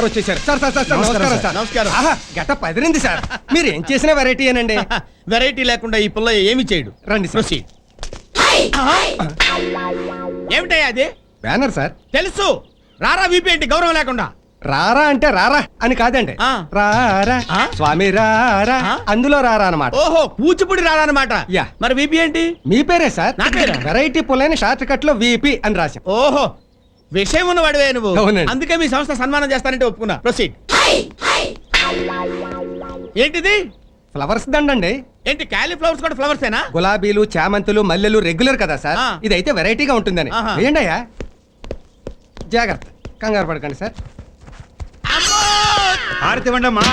Sir వచ్చేసారు. Sir sir sir నమస్కారం sir. నమస్కారం. ఆహా గెటప్ అదిరింది సార్. మీరు ఏం చేసినా వెరైటీ ఏనండి. వెరైటీ లేకుండా ఈ పుల్ల ఏమి చేయడు. రండి సార్. ప్రొసీడ్. ఏమిటయ్యా అది? Banner sir. తెలుసు. రారా వీపీ ఏంటి గౌరవం లేకుండా? రారా అంటే రారా అని కాదండి. రారా స్వామి రారా అందులో రారా అన్నమాట. ఓహో కూచిపూడి రారా అన్నమాట. యా. మరి వీపీ ఏంటి? మీ పేరే సార్. నా పేరా? వెరైటీ పుల్లైన షార్ట్ కట్ లో వీపీ అని రాశాం. ఓహో విషయం ఉన్నవాడివే నువ్వు. అవునండి. అందుకే మీ సంస్థ సన్మానం చేస్తానంటే ఒప్పుకున్నా. ప్రొసీడ్. ఏంటిది? ఫ్లవర్స్ దండండి. ఏంటి క్యాలీఫ్లవర్స్ కూడా ఫ్లవర్స్ ఏనా? గులాబీలు చామంతులు మల్లెలు రెగ్యులర్ కదా సార్. ఇదైతే వెరైటీగా ఉంటుందని. ఏంటి అయ్యా జాగ్రత్త, కంగారు పడకండి సార్. ఆరతివ్వండమ్మా.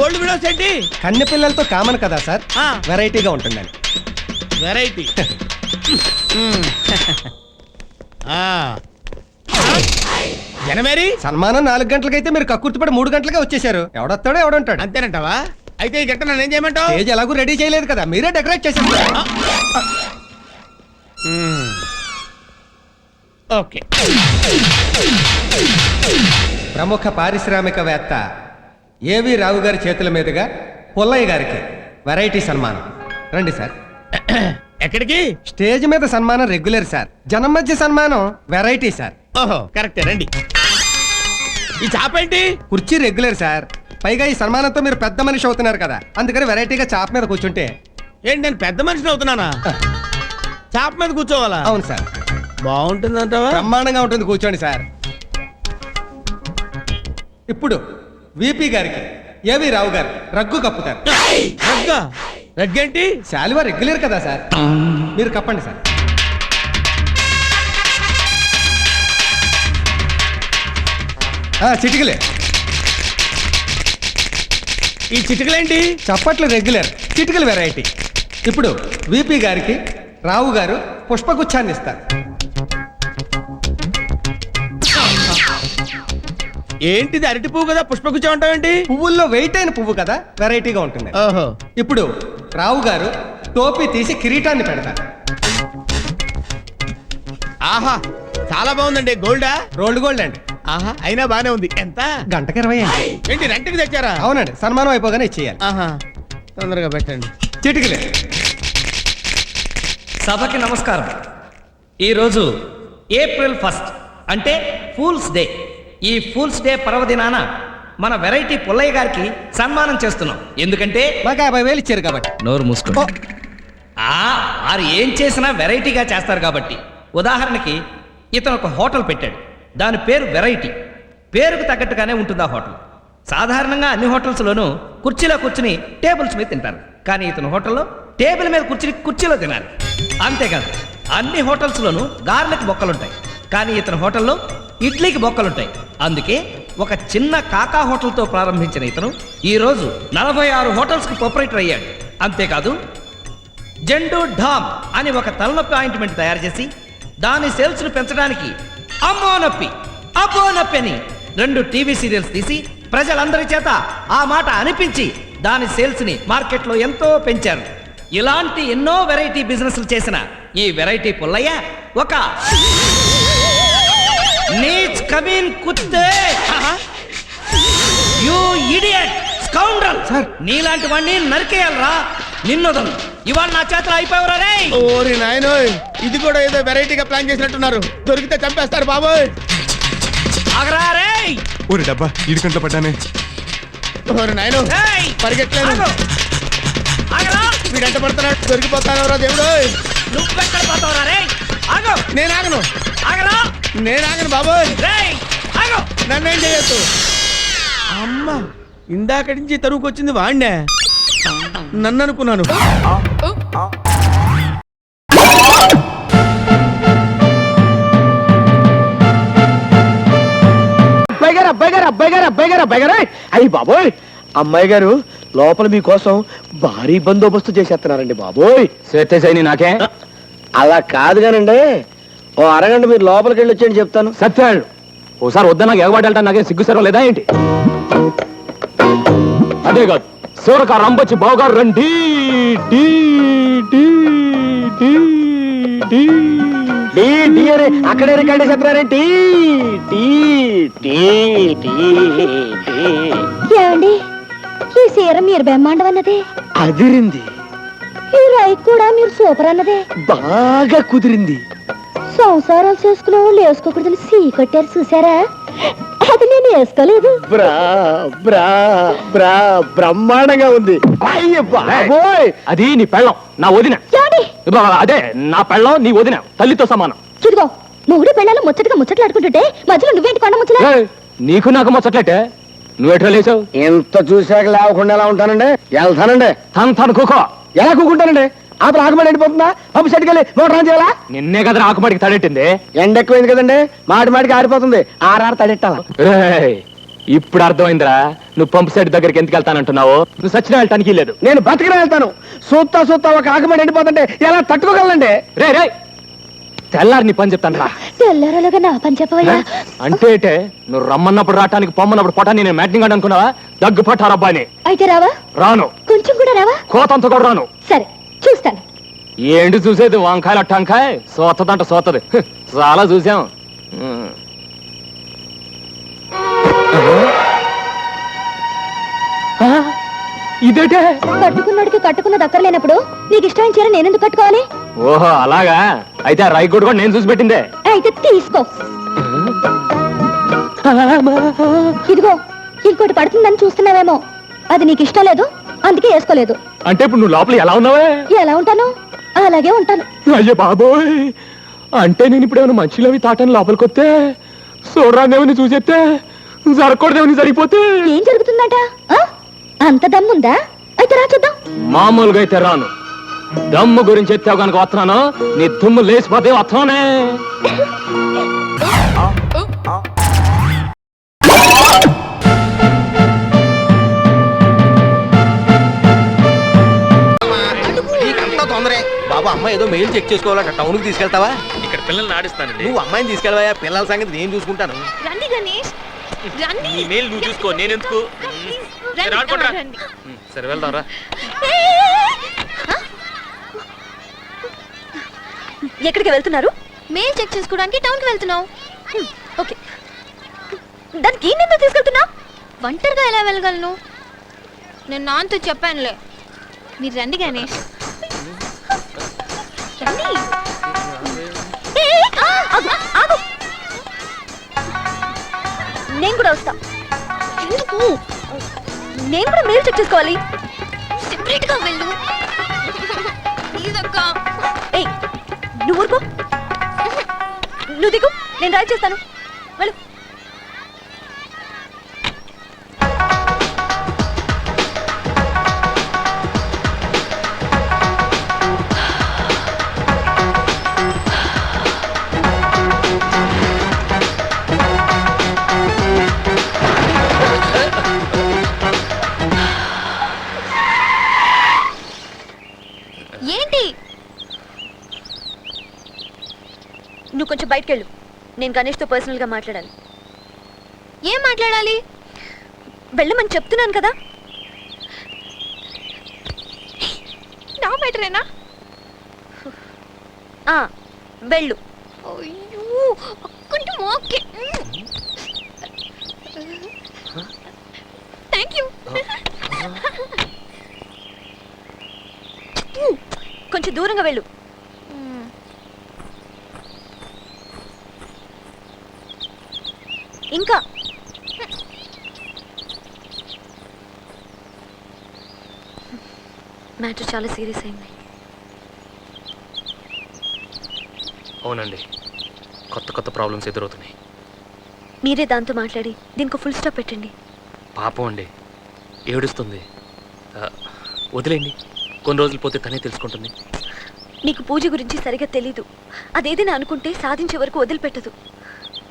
ఓల్డ్ విడోస్ ఏంటి? కన్నె పిల్లలతో కామన్ కదా సార్, వెరైటీగా ఉంటుందని. వెరైటీ. జనమేరీ సన్మానం 4 గంటలకైతే మీరు కక్కుర్తిపడి 3 గంటలకే వచ్చేసారు. ఎవడొస్తాడో ఎవడుంటాడు. అంతేనంటావా? అయితే ఈ గంట నన్ను ఏం చేయమంటావు? స్టేజ్ ఎలాగూ రెడీ చేయలేదు కదా, మీరే డెకరేట్ చేసేస్తారు. ఓకే. ప్రముఖ పారిశ్రామికవేత్త ఏవి రావు గారి చేతుల మీదుగా పుల్లయ్య గారికి వెరైటీ సన్మానం. రండి సార్. ఎక్కడికి? స్టేజ్ మీద సన్మానం రెగ్యులర్ సార్, జనం మధ్య సన్మానం వెరైటీ సార్. ఓహో కరెక్టే. రండి. ఈ చాప ఏంటి? కుర్చీ రెగ్యులర్ సార్, పైగా ఈ సన్మానంతో మీరు పెద్ద మనిషి అవుతున్నారు కదా, అందుకని వెరైటీగా చాప మీద కూర్చుంటే. ఏంటి నేను పెద్ద మనిషిని అవుతున్నానా? చాప మీద కూర్చోవాలా? అవును సార్. బాగుంటుందంటావా? బ్రహ్మాండంగా ఉంటుంది, కూర్చోండి సార్. ఇప్పుడు విపి గారికి ఏవి రావు గారు రగ్గు కప్పుతారు. రగ్గా? రగ్గేంటి? శాలువా రెగ్యులర్ కదా సార్, మీరు కప్పండి సార్. చిటికలే. ఈ చిటికలేంటి? చప్పట్లు రెగ్యులర్, చిటికలు వెరైటీ. ఇప్పుడు విపి గారికి రావు గారు పుష్పగుచ్ఛాన్ని ఇస్తారు. ఏంటిది? అరటి పువ్వు కదా, పుష్పగుచ్చం అంటావేంటి? పువ్వుల్లో వెయిట్ అయిన పువ్వు కదా, వెరైటీగా ఉంటుంది. ఓహో. ఇప్పుడు రావు గారు టోపీ తీసి కిరీటాన్ని పెడతారు. ఆహా చాలా బాగుందండి. గోల్డా? రోల్డ్ గోల్డ్ అండి. ఆహా అయినా బానే ఉంది. ఎంత? గంటకి 20 అండి. ఏంటి రెంట్కి తెచ్చారా? అవునండి, సన్మానం అయిపోగానే ఇచ్చేయాలి. ఆహా తొందరగా పెట్టండి. చిటికలే. సభకి నమస్కారం. ఈరోజు ఏప్రిల్ 1 అంటే ఫూల్స్ డే. ఈ ఫూల్స్ డే పర్వదినాన మన వెరైటీ పుల్లయ్య గారికి సన్మానం చేస్తున్నాం. ఎందుకంటే మాకు 50,000 ఇచ్చారు కాబట్టి. నోరు మూసుకో. వారు ఏం చేసినా వెరైటీగా చేస్తారు కాబట్టి. ఉదాహరణకి ఇతను ఒక హోటల్ పెట్టాడు, దాని పేరు వెరైటీ. పేరుకు తగ్గట్టుగానే ఉంటుంది ఆ హోటల్. సాధారణంగా అన్ని హోటల్స్లోనూ కుర్చీలో కూర్చుని టేబుల్స్ మీద తింటారు, కానీ ఇతను హోటల్లో టేబుల్ మీద కూర్చుని కుర్చీలో తినాలి. అంతేకాదు అన్ని హోటల్స్లోనూ గార్లిక్ బొక్కలుంటాయి, కానీ ఇతను హోటల్లో ఇడ్లీకి బొక్కలుంటాయి. అందుకే ఒక చిన్న కాకా హోటల్తో ప్రారంభించిన ఇతను ఈరోజు 46 హోటల్స్కి ప్రొపరేటర్ అయ్యాడు. అంతేకాదు జెండు ఢామ్ అని ఒక తలనొప్పి ఆయింట్మెంట్ తయారు చేసి దాని సేల్స్ను పెంచడానికి అమ్మో నొప్పి అబ్బో నొప్పి అని 2 టీవీ సీరియల్స్ తీసి ప్రజలందరి చేత ఆ మాట అనిపించి దాని సేల్స్ని మార్కెట్లో ఎంతో పెంచారు. ఇలాంటి ఎన్నో వెరైటీ బిజినెస్లు చేసిన ఈ వెరైటీ పుల్లయ్య ఒక నీచ్ కమీన్ కుత్తే, యు ఇడియట్ స్కౌండ్రల్. నీలాంటి వాడిని నరికేయాలరా, నిన్నొదలు. ఇవాళ నా చేతులు అయిపోయారా రే? ఓరి నాయనోయ్, ఇది కూడా ఏదో వెరైటీగా ప్లాన్ చేసినట్టున్నారు. దొరికితే చంపేస్తారు బాబోయ్. ఆగరా రే. ఊరి డబ్బా ఇడికంట్లో పడ్డానే. ఓరి నాయనో పరిగెట్టలేదు. ఆగరా. వీడంట పడుతున్నాడు, దొరికిపోతాను దేవుడు. నువ్వెక్కడ పోతావురా రే? ఆగో. నేను ఆగను. ఆగరా. నేను ఆగను బాబోయ్. రేయ్ ఆగో. నన్నేం చేయొద్దు. అమ్మ ఇందాకటి నుంచి తరువుకు వచ్చింది వాణ్ణే. నన్ను అనుకున్నాను. అయ్యి బాబోయ్, అమ్మాయి గారు లోపల మీకోసం భారీ బందోబస్తు చేసేస్తున్నారండి బాబోయ్. స్వేచ్ఛని నాకే. అలా కాదు కానండి, ఓ అరగంట మీరు లోపలికి వెళ్ళి వచ్చేయండి చెప్తాను. సత్యాడు ఓసారి వద్ద నాకు ఎగబాటు వెళ్తాను, నాకేం సిగ్గుసరం లేదా ఏంటి? అదే కాదు, సూరక రంబొచ్చి బావగారు రండి. టీ టీ అని అక్కడే రికార్డ్ చేస్తున్నారే టీ టీ టీ టీ టీ ఏమండి ఈ సీర మీరు బెమ్మాండం అన్నదే అదిరింది, ఈ రైట్ కూడా మీరు సూపర్ అన్నదే బాగా కుదిరింది. సంసారాలు చేసుకునే వాళ్ళు వేసుకోకూడదని సీ కట్టారు చూసారా, అది నేను వేసుకోలేదు. బ్రా బ్రా బ్రా బ్రహ్మాండంగా ఉంది. అయ్య బాబోయ్, అది నీ పెళ్ళం, నా వదిన. ఏమండి అదే నా పెళ్ళం, నీ వదిన, తల్లితో సమానం. ఇదిగో మొగుడు పెళ్ళాలు ముచ్చటగా ముచ్చట్లాడుకుంటుంటే మధ్యలో నువ్వేంటి కొండ ముచ్చలా? ఏయ్, నీకు నాకు ముచ్చట్లేటే నువ్వెట్లా లేచావు? ఎంత చూశాక లేవకుండా ఎలా ఉంటానండి? వెళ్తానండి. తను కుకో. ఎలా కూకుంటానండి? అప్పుడు ఆకుమడి ఎండిపోతుందా? పంపు సెట్కి వెళ్ళి మోటార్ ఆన్ చేయాలా? నిన్నే కదా ఆకుమాడికి తడెట్టింది. ఎండ ఎక్కువైంది కదండి, మాటి మాటికి ఆరిపోతుంది. ఆరారు తడెట్టాలా? రేయ్, ఇప్పుడు అర్థమైందిరా నువ్వు పంపు సెట్ దగ్గరికి ఎందుకు వెళ్తానంటున్నావు. నువ్వు సచిన వెళ్ళటానికి లేదు. నేను బతికినా వెళ్తాను. సూత్తా సూత్తా ఒక ఆకుమడి ఎండిపోతుంటే ఎలా తట్టుకోగలండి? రే రే, తెల్లారి నీ పని చెప్తాను రా. తెల్లారలోగా నా పని చెప్పవయ్యా. అంటే ఏటే, నువ్వు రమ్మన్నప్పుడు రావటానికి పొమ్మన్నప్పుడు పొటాన్ని నేను మ్యాటింగ్ అనుకున్నావా? దగ్గు పట్టారబ్బాని. అయితే రావా? రాను. కొంచెం కూడా రావా? కోతంత కూడా రాను. సరే చూస్తాను. ఏంటి చూసేది? వంకాయలు అట్టంకాయ సోతదంట సోతది. చాలా చూసాం. ఇదేటే? కట్టుకున్నాడికి కట్టుకున్న దక్కర్లేనప్పుడు నీకు ఇష్టమైన చీర నేనెందుకు కట్టుకోవాలి? ఓహో అలాగా, అయితే ఆ రైకోడ్ కూడా నేను చూసి పెట్టిందే. అయితే తీసుకో. ఇదిగో ఇంకోటి పడుతుందని చూస్తున్నావేమో, అది నీకు ఇష్టం లేదు అందుకే వేసుకోలేదు. అంటే ఇప్పుడు నువ్వు లోపల ఎలా ఉన్నావే? ఎలా ఉంటాను అలాగే ఉంటాను. అయ్యో బాబోయ్, అంటే నేను ఇప్పుడు ఏమైనా మంచిలోవి తాటాను లోపలికి వస్తే చూడరాదేమని చూసేస్తే జరగకూడదేమని జరిగిపోతే ఏం జరుగుతుందట? ఆ? అంత దమ్ముందా? అయితే రా చూద్దాం. మామూలుగా అయితే రాను. దమ్ము గురించి ఎత్తావు కనుక వస్తున్నాను. నీ దుమ్ము లేచిపోతే వస్తున్నానే. బాబు అమ్మాయి ఏదో మెయిల్ చెక్ చేసుకోవాలట, టౌన్ కి తీసుకెళ్తావా? ఇక్కడ పిల్లల్ని ఆడిస్తానండి. నువ్వు అమ్మాయిని తీసుకెళ్ళవా, పిల్లల సంగతి నేను చూసుకుంటాను. రండి గణేష్ రండి. నీ మెయిల్ నువ్వు చూసుకో, నేనెందుకు? సరే, ఆడుకోండిరా. సరే వెళ్దాం రా. ఎక్కడికి వెళ్తున్నారు? మెయిల్ చెక్ చేసుకోవడానికి టౌన్ కి వెళ్తున్నావు. ఓకే, దానికి నిన్ను తీసుకెళ్తున్నా. ఒంటరిగా ఎలా వెళ్ళగలను? నేను నాన్నతో చెప్పానులే. మీరు రండి గణేష్ రండి. ఆగు. నేను కూడా వస్తా. ఎందుకు? నేను కూడా మెయిల్ చెక్ చేసుకోవాలి. సెపరేట్ గా వెళ్ళు. ఏయ్ నువ్వు ఊరుకో. నువ్వు దిగు, నేను డ్రైవ్ చేస్తాను. వెళ్ళు. ఏంటి? నువ్వు కొంచెం బయటకు వెళ్ళు. నేను గణేష్తో పర్సనల్గా మాట్లాడాలి. ఏం మాట్లాడాలి? వెళ్ళమని చెప్తున్నాను కదా. నా బయటరేనా? వెళ్ళు. అయ్యో కొంచెం ఓకే. Thank you. కొంచెం దూరంగా వెళ్ళు. ఇంకా మ్యాటర్ చాలా సీరియస్ అయింది. అవునండి, కొత్త కొత్త ప్రాబ్లమ్స్ ఎదురవుతున్నాయి. మీరే దాంతో మాట్లాడి దీనికి ఫుల్ స్టాప్ పెట్టండి. పాపం అండి, ఏడుస్తుంది. వదిలేండి, కొన్ని రోజులు పోతే తనే తెలుసుకుంటుంది. నీకు పూజ గురించి సరిగా తెలీదు. అదేదైనా అనుకుంటే సాధించే వరకు వదిలిపెట్టదు.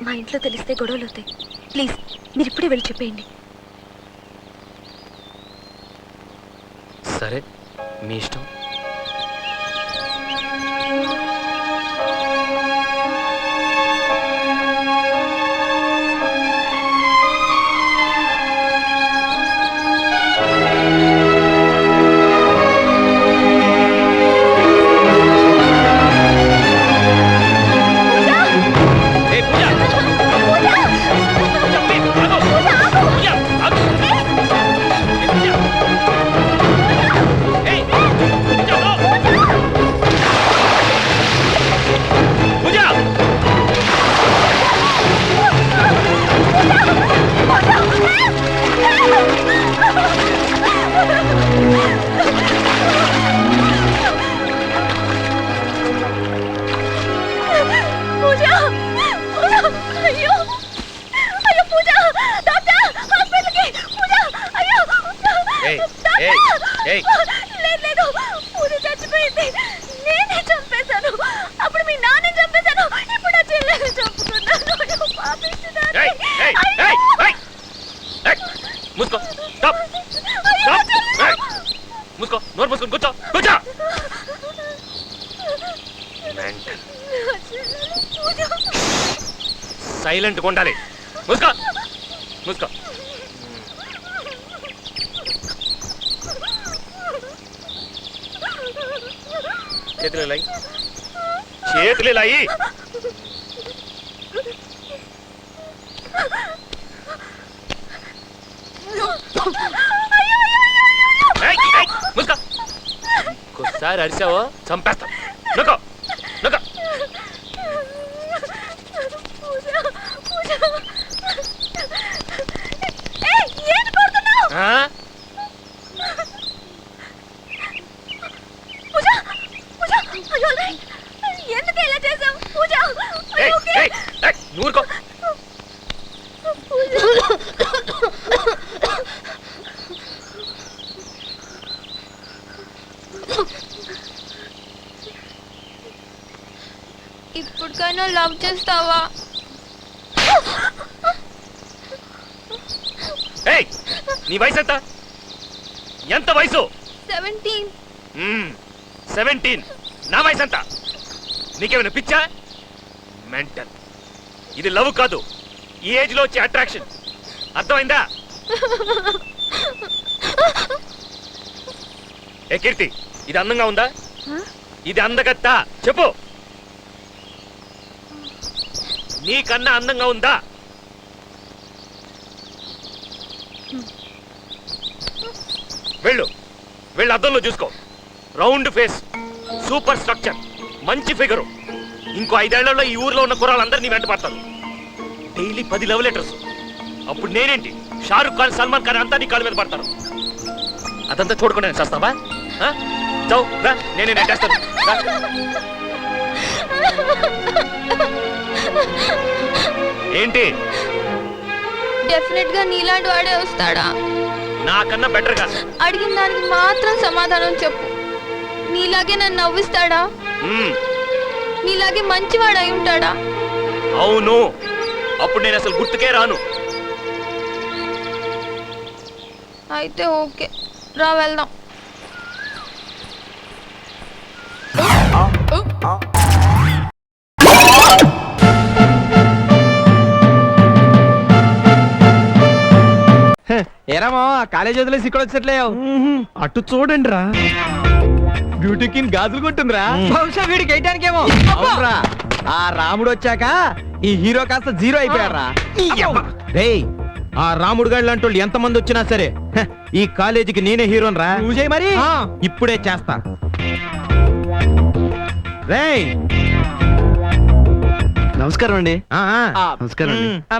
మా ఇంట్లో తెలిస్తే గొడవలు అవుతాయి. ప్లీజ్ మీరు ఇప్పుడే వెళ్ళి చెప్పేయండి. సరే, మీ ఇష్టం. ఏయ్. లేదు లేదు పూజ చచ్చిపోయింది. నేనే చంపేశాను. అప్పుడు మీ నాన్న చంపేశాను. ఇప్పుడు ఆ చెల్లెలు చంపుకున్నాను. పాపించిదాన్ని. ఏయ్, ఏయ్, ఏయ్, ఏయ్. ఏయ్, మూసుకో. స్టాప్. అయ్యో, స్టాప్. ఏయ్, మూసుకో. నోరు మూసుకొని కూర్చో. కూర్చో. మెంటల్. సైలెంట్గా ఉండాలి. మూసుకో. మూసుకో. చేతులు లాయి. చేతులు లాయి. ఏయ్, ఏయ్, మూసుకో. ఇంకోసారి అరిచావో చంపేస్తాం. నొక్కో. నొక్కో. ఆ? ఎందుకు ఇలా చేసావు పూజ? ఏయ్, ఏయ్, ఏయ్, నువ్వు ఊరుకో. ఇప్పటికైనా లవ్ చేస్తావా? ఏయ్, నీ వయసు ఎంత? ఎంత వయసు? 17. 17. నా వయసు ఎంత? నీకేమైనా పిచ్చా? మెంటల్. ఇది లవ్ కాదు, ఈ ఏజ్ లో వచ్చే అట్రాక్షన్. అర్థమైందా? ఏ కీర్తి, ఇది అందంగా ఉందా? ఇది అందగత్తా? చెప్పు. నీకన్నా అందంగా ఉందా? వెళ్ళు, వెళ్ళి అద్దంలో చూసుకో. రౌండ్ ఫేస్, సూపర్ స్ట్రక్చర్, మంచి ఫిగరు. ఇంకో 5 ఏళ్లలో ఈ ఊర్లో ఉన్న కుర్రాళ్ళందరినీ వెంట పడతారు. Daily 10 love letters. అప్పుడు నేనేంటి, షారుఖ్ ఖాన్, సల్మాన్ ఖాన్ అంతా నీ కాళ్ళ మీద పడతారు. అదంతా చూడకుండా నేను చేస్తావా? చౌ రా, నేనే నెట్టేస్తాను. ఏంటి? డెఫినెట్ గా నీలాంటి వాడే వస్తాడా? నాకన్నా బెటర్ గా. అడిగిన దానికి మాత్రం సమాధానం చెప్పు. నీలాగే నన్ను నవ్విస్తాడా? నీలాగే మంచివాడు అయి ఉంటాడా? అవును. అప్పుడు నేను అసలు గుర్తుకే రాను. అయితే ఓకే, రా వెళ్దాం. ఏరామో కాలేజ్ వదిలేసి ఇక్కడ వచ్చేట్లే. అటు చూడండి రా, బ్యూటీ కింగ్ గాజులు కొట్టుందిరా. బహుశా వీడికి వేయటానికేమో. అవునరా, ఆ రాముడు వచ్చాక ఈ హీరో కాస్త జీరో అయిపోయారా. రేయ్, ఆ రాముడు గారు లాంటి వాళ్ళు ఎంతమంది వచ్చినా సరే ఈ కాలేజీకి నేనే హీరోని రా. మరి ఇప్పుడే చేస్తా. రేయ్, నమస్కారం అండి. నమస్కారం.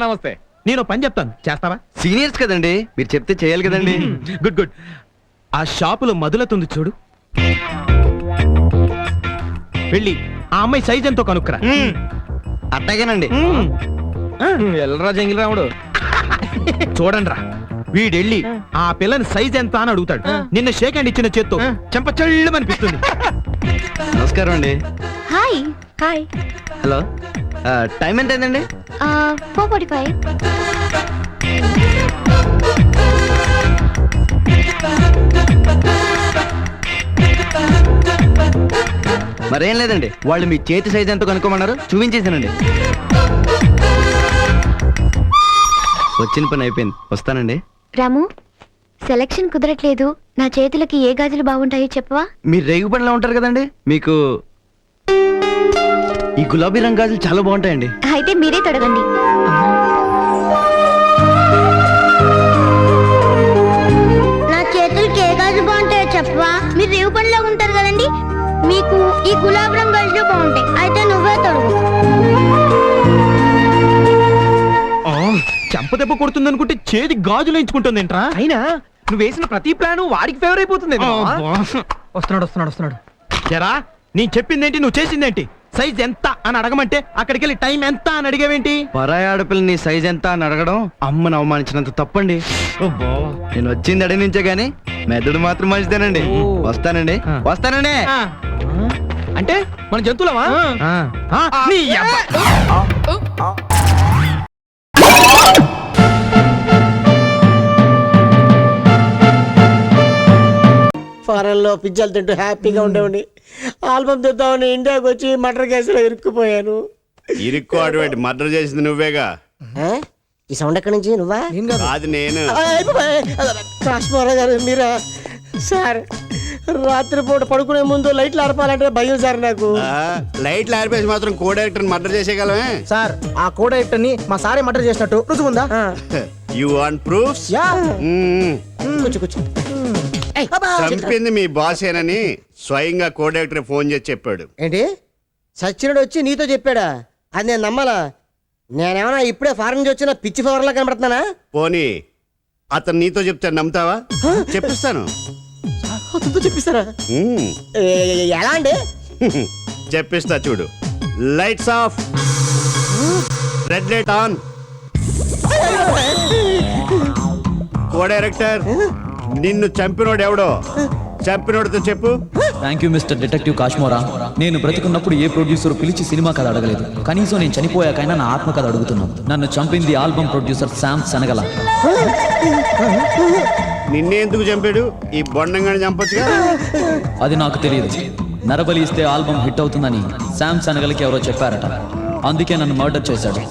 నమస్తే. నేను పని చెప్తాను, చేస్తావా? సీనియర్స్ కదండి, మీరు చెప్తే చేయాలి కదండి. Good good. ఆ షాపులో మధులతుంది చూడు, వెళ్ళి ఆ అమ్మాయి సైజ్ ఎంతో కనుక్కురా. అట్టాగేనండి. ఎల్రా జంగిల్ రాముడు. చూడండి రా, వీడెళ్ళి ఆ పిల్లని సైజ్ ఎంత అని అడుగుతాడు. నిన్న షేక్ హ్యాండ్ ఇచ్చిన చేత్తో చెంప చెళ్ళమనిపిస్తుంది. నమస్కారం అండి. హాయ్. హాయ్. హలో, టైం ఎంత అయిందండి? 4:45. మరేం లేదండి, వాళ్ళు మీ చేతి సైజ్ ఎంత కనుక్కోమన్నారు, చూపించేసానండి. వచ్చిన పని అయిపోయింది, వస్తానండి. రాము, సెలక్షన్ కుదరట్లేదు. నా చేతులకి ఏ గాజులు బాగుంటాయో చెప్పవా? మీరు రేగు పనిలా ఉంటారు కదండి, మీకు ఈ గులాబీ రంగు గాజులు చాలా బాగుంటాయండి. అయితే మీరే తొడగండి. నా చేతులకి ఏ గాజు బాగుంటాయో చెప్పవా? మీరు రేవు పనిలో ఉంటారు కదండి, మీకు ఈ గులాబీ రంగు గాజులు బాగుంటాయి. అయితే నువ్వే తొడుగు. చెంప దెబ్బ కొడుతుంది అనుకుంటే చేతి గాజులు ఎంచుకుంటుంది ఏంట్రా? అయినా నువ్వు వేసిన ప్రతి ప్లాన్ వాడికి ఫేవర్ అయిపోతుంది. వస్తున్నాడు వస్తున్నాడు వస్తున్నాడు. జరా, నేను చెప్పిందేంటి, నువ్వు చేసిందేంటి? సైజ్ ఎంత అని అడగమంటే అక్కడికి వెళ్ళి టైం ఎంత అని అడిగేవేంటి? పరాయి ఆడపిల్లని సైజ్ ఎంత అని అడగడం అమ్మను అవమానించినంత తప్పండి. నేను వచ్చింది అడిగి నుంచే గానీ మెదడు మాత్రం మంచిదేనండి. వస్తానండి వస్తానండి. అంటే మన జంతువులమా? నీ యబ్బ. ఫారెన్ లో పిజ్జాలు తింటూ హ్యాపీగా ఉండేవాడిని. ఆల్బమ్ తెద్దామని ఇండియాకి వచ్చి మర్డర్ కేసులో ఇరుక్కుపోయాను. ఇరుక్కు అటువంటి మర్డర్ చేసింది నువ్వేగా? ఈ సౌండ్ ఎక్కడి నుంచి? నువ్వా? అది నేను. కాశ్మీరా గారు మీరా? సార్ రాత్రిపూట పడుకునే ముందు లైట్లు ఆర్పాలంటే భయం సార్ నాకు. లైట్లు ఆర్పేసి మాత్రం కో డైరెక్టర్ మర్డర్ చేసేయగలమే సార్ ఆ కో డైరెక్టర్ ని మా సారే మర్డర్ చేసినట్టు రుజువుందా? You want proofs? కూర్చో కూర్చో. చంపింది మీ బాసేనని స్వయంగా కో డైరెక్టర్ ఫోన్ చేసి చెప్పాడు. ఏంటి సచ్చినుడు వచ్చి నీతో చెప్పాడా? అది నేను నమ్మాలా? నేనేమన్నా ఇప్పుడే ఫారెన్ నుంచి వచ్చిన పిచ్చి ఫవర్లా కనబడుతున్నానా? పోనీ అతను నీతో చెప్తే నమ్ముతావా? చెప్పిస్తాను. అతనితో చెప్పిస్తారా? ఎలా అండి? చెప్పిస్తా చూడు. Lights off, red light on. Co director నిన్ను చంపినోడు ఎవడో చంపినోడితో చెప్పు. Thank you mister detective Kashmora. నేను బ్రతికున్నప్పుడు ఏ ప్రొడ్యూసర్ పిలిచి సినిమా కథ అడగలేదు. కనీసం నేను చనిపోయాకైనా నా ఆత్మ కథ అడుగుతున్నాను. నన్ను చంపింది ఆల్బమ్ ప్రొడ్యూసర్ శామ్ శనగల. నిన్నే ఎందుకు చంపాడు? ఈ బొండంగాని చంపొచ్చుగా. అది నాకు తెలియదు. నరబలి ఇస్తే ఆల్బమ్ హిట్ అవుతుందని శామ్ శనగలకి ఎవరో చెప్పారట. అందుకే నన్ను మర్డర్ చేశాడు.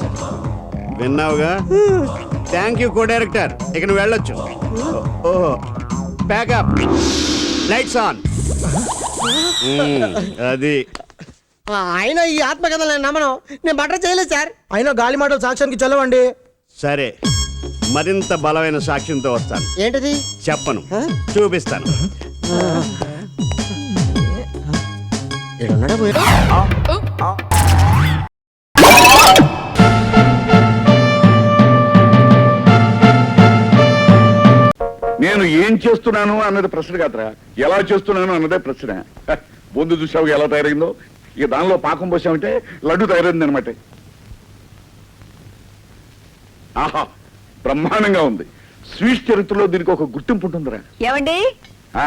విన్నావుగా? Thank you co director. ఇక నువ్వు వెళ్ళొచ్చు. ఓహో ప్యాకప్, లైట్స్ ఆన్. అది ఆయన ఈ ఆత్మకథలు నేను నమ్మను. నేను మర్డర్ చేయలేదు సార్. అయినా గాలి మాటలు సాక్ష్యానికి చల్లవండి. సరే, మరింత బలమైన సాక్ష్యంతో వస్తాను. ఏంటది? చెప్పను, చూపిస్తాను. నేను ఏం చేస్తున్నాను అన్నది ప్రశ్న కాదురా, ఎలా చేస్తున్నాను అన్నదే ప్రశ్న. బొందు చూసావు ఎలా తయారైందో? ఇక దానిలో పాకం పోసామంటే లడ్డు తయారైంది అనమాట. ఆహా, బ్రహ్మాండంగా ఉంది. స్వీట్ చరిత్రలో దీనికి ఒక గుర్తింపు ఉంటుందిరా. ఏమండి? ఆ,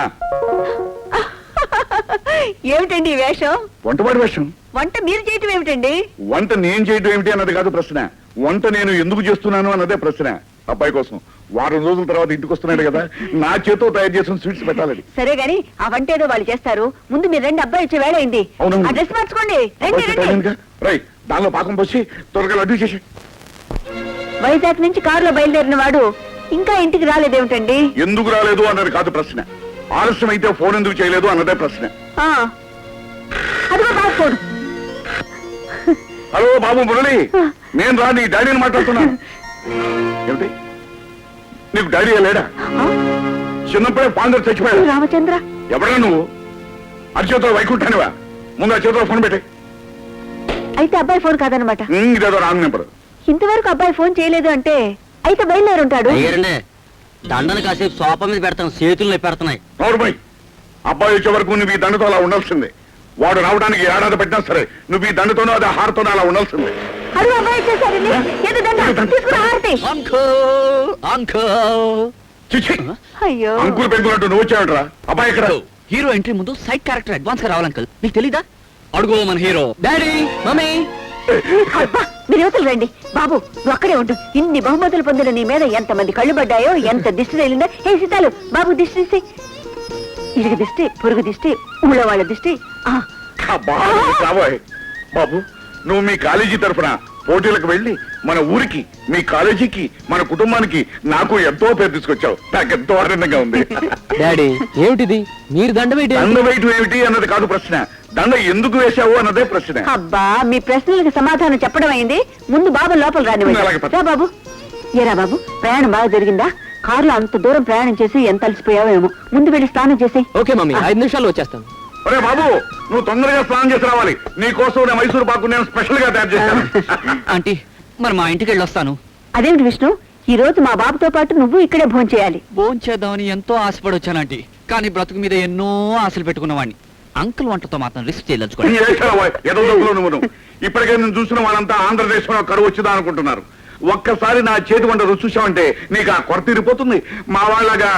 ఏమిటండి ఈ వేషం? వంటవాడి వేషం. వంట మీరు చేయటం ఏమిటండి? వంట నేను చేయడం ఏమిటి అన్నది కాదు ప్రశ్న. వంట నేను ఎందుకు చేస్తున్నాను అన్నదే ప్రశ్న. అబ్బాయి కోసం వారం రోజుల తర్వాత ఇంటికి వస్తున్నాడు కదా, నా చేతో తయారు చేసిన స్వీట్స్ పెట్టాలని. సరే గాని ఆ వంట ఏదో వాళ్ళు చేస్తారు. ముందు మీరు రెండు అబ్బాయి వచ్చే వేళ అయింది. అవునవును. ఆ డ్రెస్ మార్చుకోండి. రండి రండి. రై, దానిలో పాకం పోసి త్వరగా లడ్డు చేసి. వైజాగ్ నుంచి కారులో బయలుదేరిన వాడు ఇంకా ఇంటికి రాలేదేమిటండి? ఎందుకు రాలేదు అన్నది కాదు ప్రశ్న. ఆలస్యం అయితే ఫోన్ ఎందుకు చేయలేదు అన్నదే ప్రశ్న. అదిగో బాబు ఫోన్. హలో బాబు మురళి, నేను రా నీ డాడీని మాట్లాడుతున్నాను. ఏమిటి, నీకు డాడీ లేడా? చిన్నప్పుడే ఫాదర్ చచ్చిపోయాడు. రామచంద్ర, ఎవరా నువ్వు? అరిచేతో వైకుంఠానివా? ముందు ఆ చేతిలో ఫోన్ పెట్టి. అయితే అబ్బాయి ఫోన్ కాదనమాట. ఇదేదో రాంగ్ నెంబర్. ఇంతవరకు అబ్బాయి ఫోన్ చేయలేదు అంటే అయితే బయలుదేరి ఉంటాడు. దండను కాసేపు సోఫా మీద పెడతాను, చేతుల్లో పెడుతున్నాయి. నోరుమై, అబ్బాయి వచ్చే వరకు నువ్వు ఈ దండతో అలా ఉండాల్సిందే. వాడు రావడానికి ఏడాది పెట్టినా సరే నువ్వు ఈ దండతోనో అది హారతోనో అలా ఉండాల్సిందే. అడుగు అబ్బాయి వచ్చేసారండి. ఏదో దండ తీసుకురా హారతి. చిచ్చి, అయ్యో, అంకులు పెంకులంటూ నువ్వు వచ్చావుట్రా. అబ్బాయి ఇక్కడ హీరో ఎంట్రీ ముందు సైడ్ క్యారెక్టర్ అడ్వాన్స్ గా రావాలి అంకల్. మీకు తెలీదా? అడుగు మన హీరో. Daddy, mummy. అబ్బా, మీరు యువతలు రండి. బాబు నువ్వు అక్కడే ఉండు. ఇన్ని బహుమతులు పొందిన నీ మీద ఎంతమంది కళ్ళు పడ్డాయో, ఎంత దిష్టి తగిలిందో. ఏ సీతాలు, బాబు దిష్టి తీసి. ఇరుగు దిష్టి, పొరుగు దిష్టి, ఊళ్ళో వాళ్ళ దిష్టి. రాబోయ్ బాబు, నువ్వు మీ కాలేజీ తరఫున పోటీలకు వెళ్ళి మన ఊరికి, మీ కాలేజీకి, మన కుటుంబానికి, నాకు ఎంతో పేరు తీసుకొచ్చావు. నాకు ఎంతో ఆనందంగా ఉంది. డాడీ ఏమిటిది? మీరు దండ దండ వేయటం ఏమిటి అన్నది కాదు ప్రశ్న. దండ ఎందుకు వేశావు అన్నదే ప్రశ్న. అబ్బా, మీ ప్రశ్నలకు సమాధానం చెప్పడం అయింది. ముందు బాబు లోపల రానివ్వండి. రా బాబు. ఏరా బాబు, ప్రయాణం బాగా జరిగిందా? కారులో అంత దూరం ప్రయాణం చేసి ఎంత అలసిపోయావేమో. ముందు వెళ్ళి స్నానం చేసి. ఓకే మమ్మీ, 5 నిమిషాల్లో వచ్చేస్తాను. అరే బాబు, నువ్వు తొందరగా స్నానం చేసి రావాలి. నీ కోసం నేను మైసూరు పాకు నేను స్పెషల్ గా తయారు చేశాను. ఆంటీ, మరి మా ఇంటికి వెళ్ళి వస్తాను. అదేమిటి విష్ణు, ఈ రోజు మా బాబుతో పాటు నువ్వు ఇక్కడే భోజనం చేయాలి. భోజనం చేద్దామని ఎంతో ఆశపడి వచ్చాను ఆంటీ. కానీ బ్రతుకు మీద ఎన్నో ఆశలు పెట్టుకున్నవాడిని. అంకుల్ వంటతో మాత్రం రిస్క్ చేయదలుచుకోండి. నువ్వు ఇప్పటికే నేను చూసిన వాళ్ళంతా ఆంధ్రదేశంలో కరువు వచ్చిందా అనుకుంటున్నారు. ఒక్కసారి నా చేతి వంట రుచి చూసావంటే నీకు ఆ కొరత తీరిపోతుంది. మా వాళ్ళగా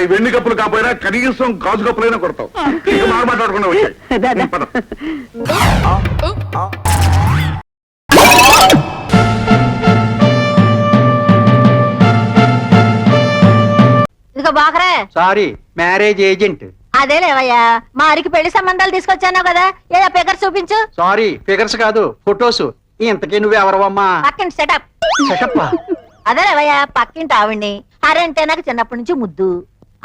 ఈ వెండి కప్పులు కాకపోయినా కనీసం గాజు కప్పులైనా కొడతావు. ఇక మాట్లాడకుండా వచ్చాయి. పద. ఇదిగో బాకరే. Sorry, marriage agent. అదే లేవయ్యా, మా అరికి పెళ్లి సంబంధాలు తీసుకొచ్చాను కదా, ఏదో పేపర్ చూపించు. సారీ, ఫిగర్స్ కాదు ఫొటోస్. ఇంతకీ నువ్వెవరవమ్మా? పక్కింటి సెటప్. సెటప్? అదే లేవయ్యా, పక్కింటి ఆవిడ్ని. అరంటే నాకు చిన్నప్పటి నుంచి ముద్దు.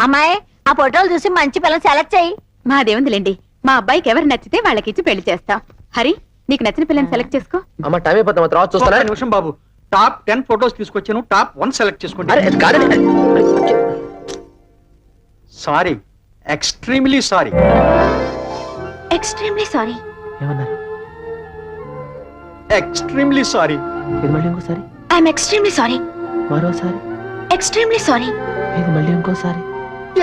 అమ్మాయి, ఆ ఫోటోలు చూసి మంచి పిల్లలు సెలెక్ట్ చేయి. మాదేముందిలేండి, మా అబ్బాయికి ఎవరు నచ్చితే వాళ్ళకిచ్చి పెళ్లి చేస్తాం. హరి, నీకు నచ్చిన పిల్లని సెలెక్ట్ చేసుకో. అమ్మ టైం అయిపోతాం, తర్వాత చూస్తారా? నిమిషం బాబు, టాప్ 10 ఫొటోస్ తీసుకొచ్చాను, టాప్ 1 సెలెక్ట్ చేసుకోండి. Sorry, extremely sorry. Extremely sorry. ఏమన్నారు? Extremely sorry. ఇది మళ్ళీ ఇంకోసారి. I'm extremely sorry. మరోసారి. Extremely sorry. ఇది మళ్ళీ ఇంకోసారి.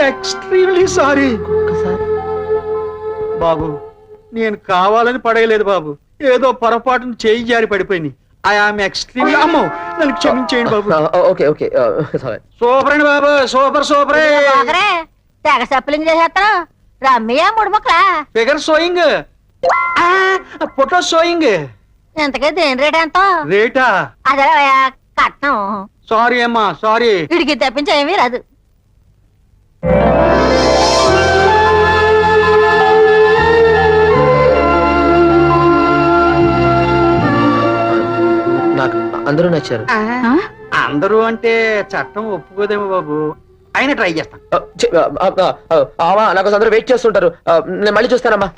Extremely sorry. ఇంకొకసారి. బాబు, నేను కావాలని పడేయలేదు బాబు, ఏదో పొరపాటును చేయి జారి పడిపోయింది. I'm extremely. అమ్మో, నన్ను క్షమించేయండి బాబు. ఓకే ఓకే, సూపర్ అండి బాబు, సూపర్ సూపర్. బాకరే, తెగ సప్లింగ్ చేసేస్తా. రమ్మయ్యా 3 ముక్కలా. Figure showing, photo showing. ఇంతకీ దేని రేట్ ఎంత? రేటా? అదే కట్నం. సారీ అమ్మా, సారీ. ఇడికి తప్పించి ఏమీ రాదు. నాకు అందరూ నచ్చారు. అందరూ అంటే చట్టం ఒప్పుకోదేమో బాబు, అయినా ట్రై చేస్తాను. నాకు అందరూ వెయిట్ చేస్తుంటారు. నేను మళ్ళీ చూస్తానమ్మా.